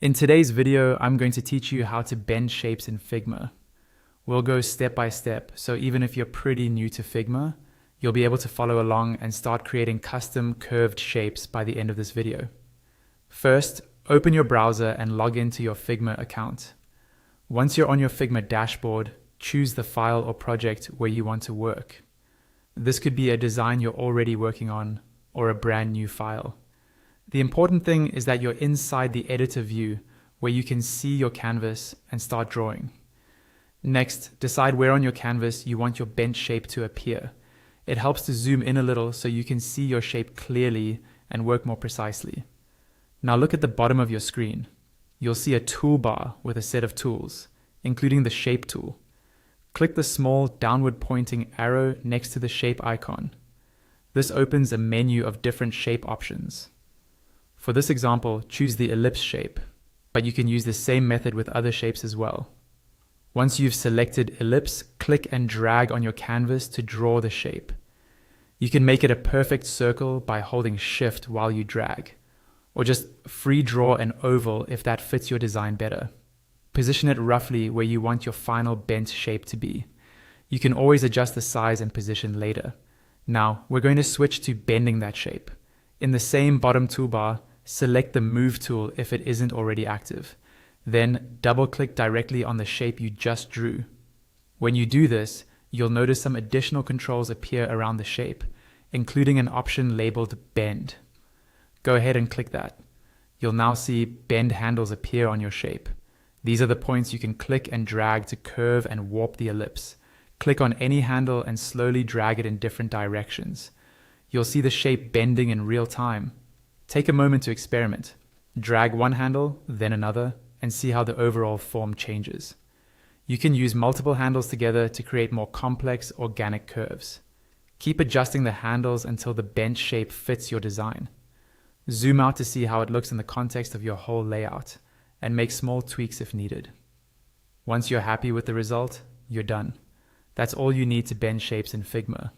In today's video, I'm going to teach you how to bend shapes in Figma. We'll go step by step, so even if you're pretty new to Figma, you'll be able to follow along and start creating custom curved shapes by the end of this video. First, open your browser and log into your Figma account. Once you're on your Figma dashboard, choose the file or project where you want to work. This could be a design you're already working on or a brand new file. The important thing is that you're inside the editor view where you can see your canvas and start drawing. Next, decide where on your canvas you want your bent shape to appear. It helps to zoom in a little so you can see your shape clearly and work more precisely. Now look at the bottom of your screen. You'll see a toolbar with a set of tools, including the shape tool. Click the small downward pointing arrow next to the shape icon. This opens a menu of different shape options. For this example, choose the ellipse shape, but you can use the same method with other shapes as well. Once you've selected ellipse, click and drag on your canvas to draw the shape. You can make it a perfect circle by holding Shift while you drag, or just free draw an oval if that fits your design better. Position it roughly where you want your final bent shape to be. You can always adjust the size and position later. Now, we're going to switch to bending that shape. In the same bottom toolbar, select the Move tool if it isn't already active. Then double-click directly on the shape you just drew. When you do this, you'll notice some additional controls appear around the shape, including an option labeled Bend. Go ahead and click that. You'll now see bend handles appear on your shape. These are the points you can click and drag to curve and warp the ellipse. Click on any handle and slowly drag it in different directions. You'll see the shape bending in real time. Take a moment to experiment. Drag one handle, then another, and see how the overall form changes. You can use multiple handles together to create more complex, organic curves. Keep adjusting the handles until the bent shape fits your design. Zoom out to see how it looks in the context of your whole layout, and make small tweaks if needed. Once you're happy with the result, you're done. That's all you need to bend shapes in Figma.